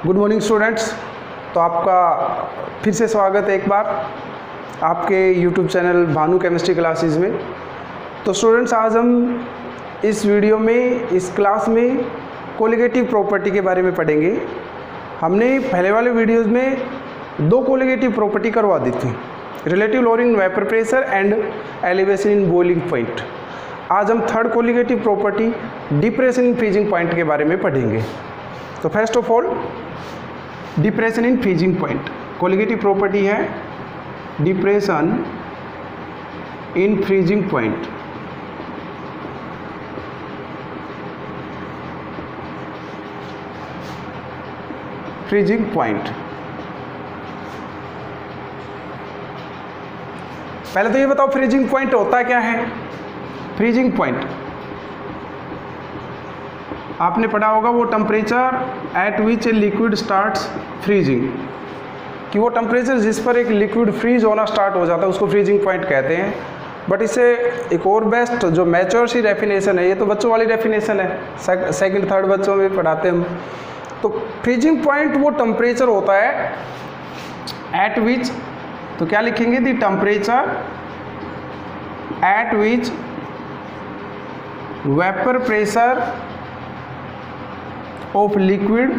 Good morning students. तो आपका फिर से स्वागत है एक बार आपके YouTube channel Bhanu chemistry classes में। तो स्टूडेंट्स, आज हम इस वीडियो में इस क्लास में कोलिगेटिव प्रॉपर्टी के बारे में पढ़ेंगे। हमने पहले वाले वीडियोज़ में दो कोलिगेटिव प्रॉपर्टी करवा दी थी, relative lowering vapour pressure and elevation in boiling point. आज हम third colligative property depression in freezing point के बारे में पढ़ेंगे। तो first of all depression in freezing point colligative property है depression in freezing point. Freezing point, पहले तो ये बताओ फ्रीजिंग पॉइंट होता क्या है। फ्रीजिंग पॉइंट आपने पढ़ा होगा, वो temperature at which a liquid starts freezing, कि वो टेम्परेचर जिस पर एक लिक्विड फ्रीज होना स्टार्ट हो जाता है उसको फ्रीजिंग पॉइंट कहते हैं। बट इससे एक और बेस्ट जो मैच्योर सी डेफिनेशन है, ये तो बच्चों वाली डेफिनेशन है, सेकंड थर्ड बच्चों में पढ़ाते हैं हम। तो फ्रीजिंग पॉइंट वो टेम्परेचर होता है एट विच, तो क्या लिखेंगे, the temperature at which vapour pressure of liquid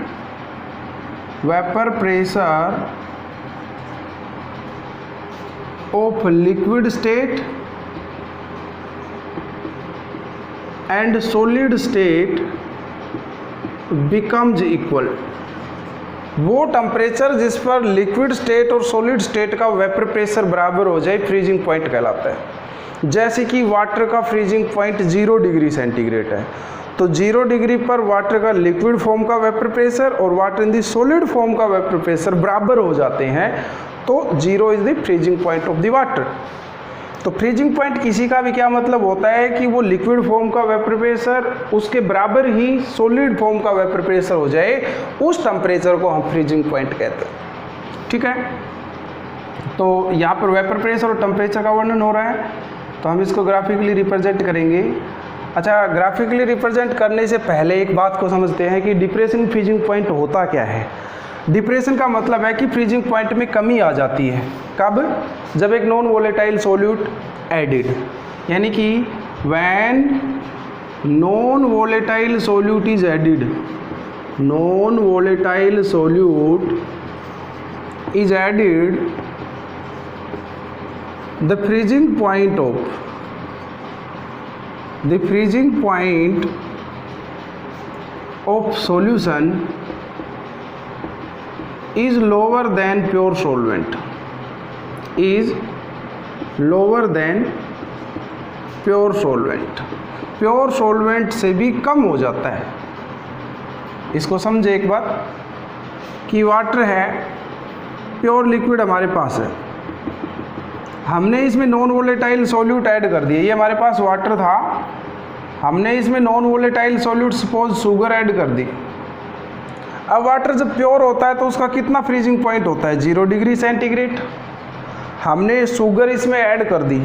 vapor pressure of liquid state and solid state becomes equal। वो टेम्परेचर जिस पर लिक्विड स्टेट और सॉलिड स्टेट का वेपर प्रेशर बराबर हो जाए फ्रीजिंग पॉइंट कहलाता है। जैसे कि वाटर का फ्रीजिंग पॉइंट 0 डिग्री सेंटीग्रेड है, तो 0 डिग्री पर वाटर का लिक्विड फॉर्म का वेपर प्रेशर और water in the solid form का वेपर प्रेशर बराबर हो जाते हैं, तो 0 is the freezing point of the water. तो फ्रीजिंग पॉइंट किसी का भी क्या मतलब होता है कि वो लिक्विड फॉर्म का वेपर प्रेशर उसके बराबर ही सॉलिड फॉर्म का वेपर प्रेशर हो जाए, उस टेम्परेचर को हम फ्रीजिंग पॉइंट कहते हैं। ठीक है, तो यहाँ पर वेपर प्रेशर और टेम्परेचर का वर्णन हो रहा है, तो हम इसको ग्राफिकली रिप्रेजेंट करेंगे। अच्छा, ग्राफिकली रिप्रेजेंट करने से पहले एक बात को समझते हैं कि डिप्रेशन फ्रीजिंग पॉइंट होता क्या है। डिप्रेशन का मतलब है कि फ्रीजिंग पॉइंट में कमी आ जाती है। कब? जब एक नॉन वोलेटाइल सोल्यूट एडिड, यानी कि when non volatile solute is added, non volatile solute is added, the freezing point of the freezing point of solution is lower than pure solvent, is lower than pure solvent, pure solvent से भी कम हो जाता है। इसको समझे एक बार कि water है, प्योर लिक्विड हमारे पास है, हमने इसमें नॉन वोलेटाइल सॉल्यूट ऐड कर दिया। ये हमारे पास वाटर था, हमने इसमें non volatile solute suppose sugar add कर दी। अब वाटर जब प्योर होता है तो उसका कितना फ्रीजिंग पॉइंट होता है, 0 डिग्री सेंटीग्रेड। हमने शुगर इसमें ऐड कर दी,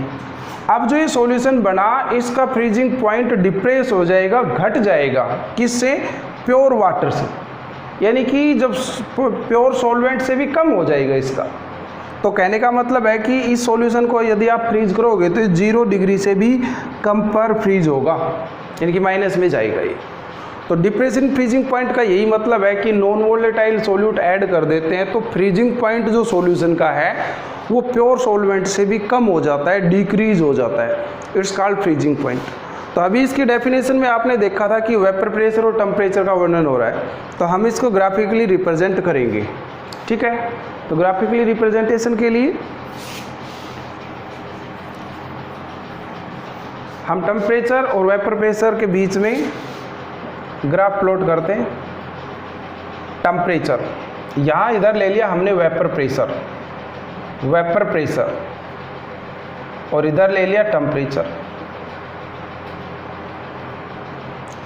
अब जो ये सॉल्यूशन बना इसका फ्रीजिंग पॉइंट डिप्रेस हो जाएगा, घट जाएगा। किससे? प्योर वाटर से, यानी कि जब प्योर सॉल्वेंट से भी कम हो जाएगा इसका। तो कहने का मतलब है कि इस सॉल्यूशन को यदि आप फ्रीज करोगे तो 0 डिग्री से भी कम पर फ्रीज होगा, यानी कि माइनस में जाएगा ये। तो डिप्रेशन फ्रीजिंग पॉइंट का यही मतलब है कि नॉन वोलेटाइल सॉल्यूट ऐड कर देते हैं तो फ्रीजिंग पॉइंट जो सॉल्यूशन का है वो प्योर सॉल्वेंट से भी कम हो जाता है, डिक्रीज हो जाता है। It's called freezing point. तो अभी इसकी डेफिनेशन में आपने देखा था कि वेपर प्रेशर और टेम्परेचर का वर्णन हो रहा है, तो हम इसको ग्राफिकली रिप्रेजेंट करेंगे। ठीक है, तो ग्राफिकली रिप्रेजेंटेशन के लिए हम टेम्परेचर और वेपर प्रेशर के बीच में ग्राफ प्लॉट करते हैं। टेम्परेचर यहाँ इधर ले लिया हमने वेपर प्रेशर, वेपर प्रेशर, और इधर ले लिया टेम्परेचर।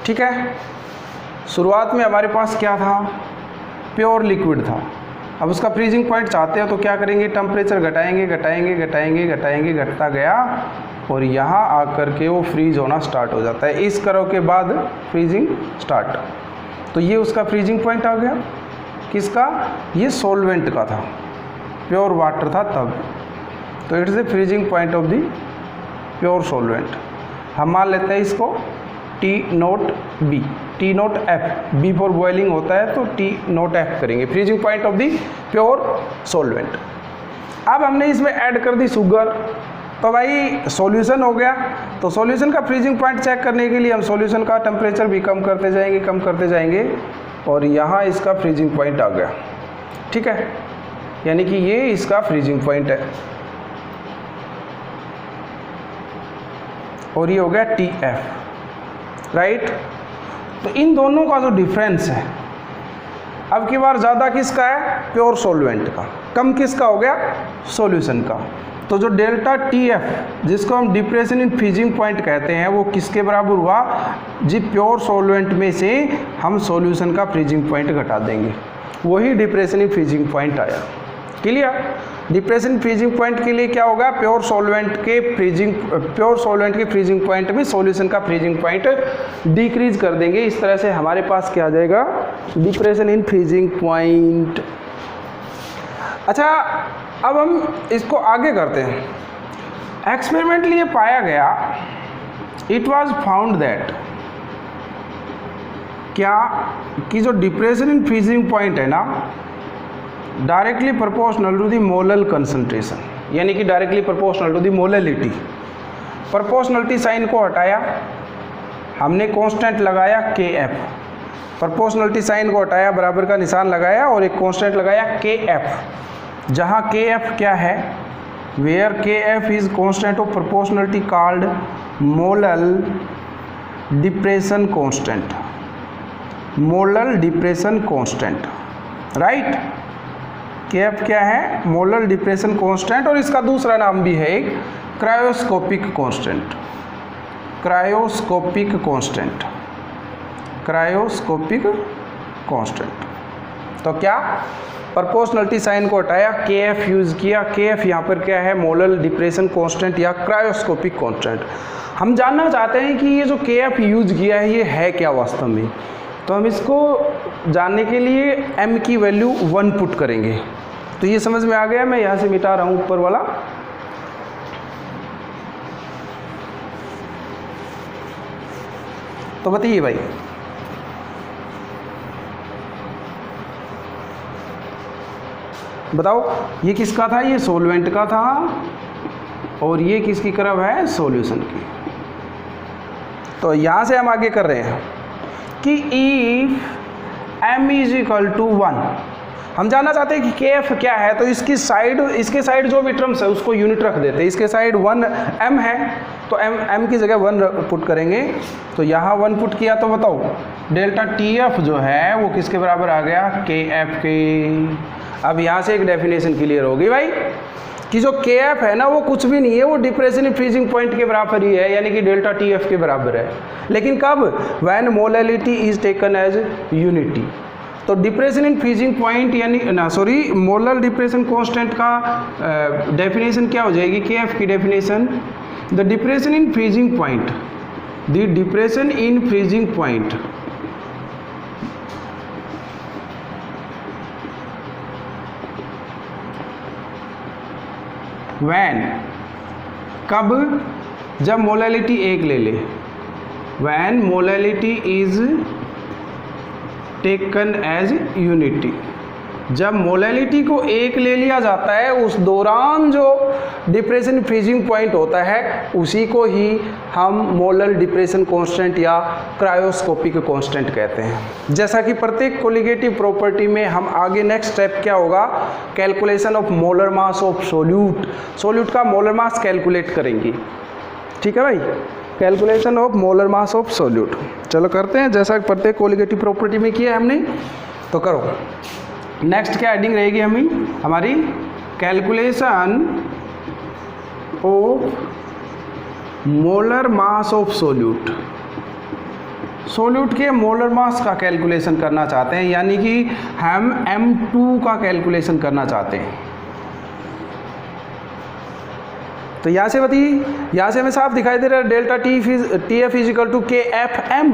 ठीक है, शुरुआत में हमारे पास क्या था, प्योर लिक्विड था। अब उसका फ्रीजिंग पॉइंट चाहते हो तो क्या करेंगे, टेम्परेचर घटाएंगे घटाएंगे घटाएंगे घटाएंगे, घटता गया और यहाँ आकर के वो फ्रीज होना स्टार्ट हो जाता है। इस कर्व के बाद फ्रीजिंग स्टार्ट, तो ये उसका फ्रीजिंग पॉइंट आ गया। किसका, ये सॉल्वेंट का था, प्योर वाटर था तब, तो it is the freezing point of the pure solvent. हम मान लेते हैं इसको T0B, T0F, B for boiling होता है तो T0F करेंगे, freezing point of the pure solvent. अब हमने इसमें ऐड कर दी शुगर, तो भाई सॉल्यूशन हो गया। तो सॉल्यूशन का फ्रीजिंग पॉइंट चेक करने के लिए हम सॉल्यूशन का टेम्परेचर भी कम करते जाएंगे और यहाँ इसका फ्रीजिंग पॉइंट आ गया, ठीक है, यानी कि ये इसका फ्रीजिंग पॉइंट है और ये हो गया TF, राइट। तो इन दोनों का जो डिफरेंस है, अब की बार ज़्यादा किसका है, प्योर सॉल्वेंट का, कम किसका हो गया, सॉल्यूशन का। तो जो डेल्टा TF जिसको हम डिप्रेशन इन फ्रीजिंग पॉइंट कहते हैं, वो किसके बराबर हुआ जी, प्योर सॉल्वेंट में से हम सॉल्यूशन का फ्रीजिंग पॉइंट घटा देंगे, वही डिप्रेशन इन फ्रीजिंग पॉइंट आया। क्लियर। डिप्रेशन फ्रीजिंग पॉइंट के लिए क्या होगा, प्योर सॉल्वेंट के फ्रीजिंग पॉइंट में सॉल्यूशन का फ्रीजिंग पॉइंट डिक्रीज कर देंगे। इस तरह से हमारे पास क्या आ जाएगा, डिप्रेशन इन फ्रीजिंग पॉइंट। अच्छा, अब हम इसको आगे करते हैं। एक्सपेरिमेंटली ये पाया गया, इट वाज फाउंड दैट, क्या कि जो डिप्रेशन इन फ्रीजिंग पॉइंट है ना, directly proportional to the molal concentration, यानी कि directly proportional to the molality. Proportionality sign को हटाया, हमने कांस्टेंट लगाया KF, प्रोपोर्शनलिटी साइन को हटाया, बराबर का निशान लगाया और एक कांस्टेंट लगाया KF, जहाँ KF क्या है, where KF is constant of proportionality called molal depression constant, molal depression constant, right. KF क्या है, मोलल डिप्रेशन कांस्टेंट, और इसका दूसरा नाम भी है एक cryoscopic constant, cryoscopic constant, cryoscopic constant. तो क्या, प्रोपोर्शनलिटी साइन को हटाया, KF यूज़ किया। KF यहाँ पर क्या है, मोलल डिप्रेशन कांस्टेंट या क्रायोस्कोपिक कांस्टेंट। हम जानना चाहते हैं कि ये जो KF यूज़ किया है ये है क्या वास्तव में, तो हम इसको जानने के लिए m की वैल्यू 1 पुट करेंगे। तो ये समझ में आ गया, मैं यहाँ से मिटा रहा हूँ ऊपर वाला। तो बताइए भाई, बताओ ये किसका था, ये सॉल्वेंट का था और ये किसकी करब है, सॉल्यूशन की। तो यहाँ से हम आगे कर रहे हैं कि if m is equal to 1, हम जानना चाहते हैं कि KF क्या है, तो इसकी साइड, इसके साइड जो भी टर्म्स है उसको यूनिट रख देते हैं। इसके साइड 1 m है तो m की जगह 1 पुट करेंगे। तो यहाँ 1 पुट किया तो बताओ डेल्टा TF जो है वो किसके बराबर आ गया, KF के। अब यहाँ से एक डेफिनेशन क्लियर होगी भाई कि जो KF है ना वो कुछ भी नहीं है, वो डिप्रेशन इन फ्रीजिंग पॉइंट के बराबर ही है, यानी कि डेल्टा TF के बराबर है। लेकिन कब, when molality is taken as unity. तो डिप्रेशन इन फ्रीजिंग पॉइंट यानी ना सॉरी मोलर डिप्रेशन कांस्टेंट का डेफिनेशन क्या हो जाएगी, KF की definition, the depression in freezing point, the depression in freezing point when, कब, जब मोलैलिटी 1 ले ले, when molality is taken as unity, जब मोलैलिटी को 1 ले लिया जाता है उस दौरान जो डिप्रेशन फ्रीजिंग पॉइंट होता है उसी को ही हम मोलर डिप्रेशन कांस्टेंट या क्रायोस्कोपिक कांस्टेंट कहते हैं। जैसा कि प्रत्येक कोलिगेटिव प्रॉपर्टी में हम आगे नेक्स्ट स्टेप क्या होगा, calculation of molar mass of solute, solute का मोलर मास कैलकुलेट करेंगे। ठीक है भाई, calculation of molar mass of solute. चलो करते हैं, जैसा कि प्रत्येक कोलिगेटिव प्रॉपर्टी में किया है हमने, तो करो। नेक्स्ट क्या हेडिंग रहेगी हमारी, calculation of molar mass of solute. Solute के मोलर मास का कैलकुलेशन करना चाहते हैं, यानी कि हम M2 का कैलकुलेशन करना चाहते हैं। तो यहाँ से बताइए, यहाँ से हमें साफ दिखाई दे रहा है delta TF is equal to KFM,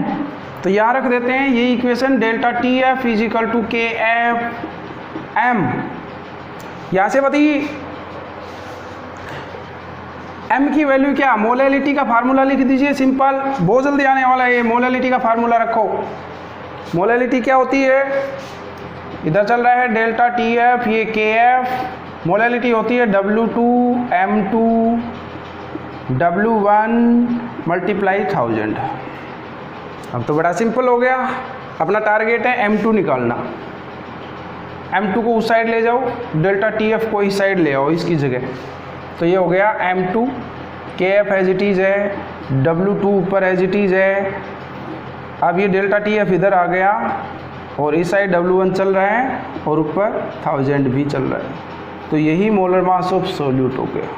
तो यहाँ रख देते हैं ये equation, delta T F is equal to K F M. यहाँ से बताइए m की वैल्यू क्या, मोलैलिटी का फार्मूला लिख दीजिए सिंपल, बहुत जल्दी आने वाला है ये। मोलैलिटी का फार्मूला रखो। मोलैलिटी क्या होती है, इधर चल रहा है डेल्टा टी एफ, ये के एफ, मोलैलिटी होती है W2 M2 W1 मल्टीप्लाई 1000। अब तो बड़ा सिंपल हो गया, अपना टारगेट है M2 निकालना। M2 को उस साइड ले जाओ, डेल्टा टी एफ को इस साइड ले आओ इसकी जगह। तो ये हो गया M2, के एफ एज इट इज़ है, W2 ऊपर एज इट इज़ है। अब ये डेल्टा टी एफ इधर आ गया और इस साइड W1 चल रहा है और ऊपर 1000 भी चल रहा है। तो यही मोलर मास ऑफ सोल्यूट हो गया।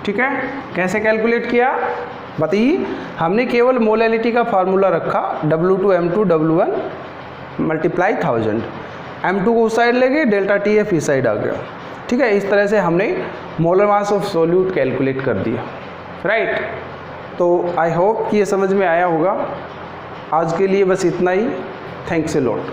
ठीक है, कैसे कैलकुलेट किया बताइए। हमने केवल मोलैलिटी का फार्मूला रखा, W2 M2 W1 multiply 1000। M2 को उस साइड ले गए, डेल्टा टी एफ इस साइड आ गया। ठीक है, इस तरह से हमने molar mass of solute calculate कर दिया। राइट, तो आई होप कि ये समझ में आया होगा। आज के लिए बस इतना ही। Thanks a lot.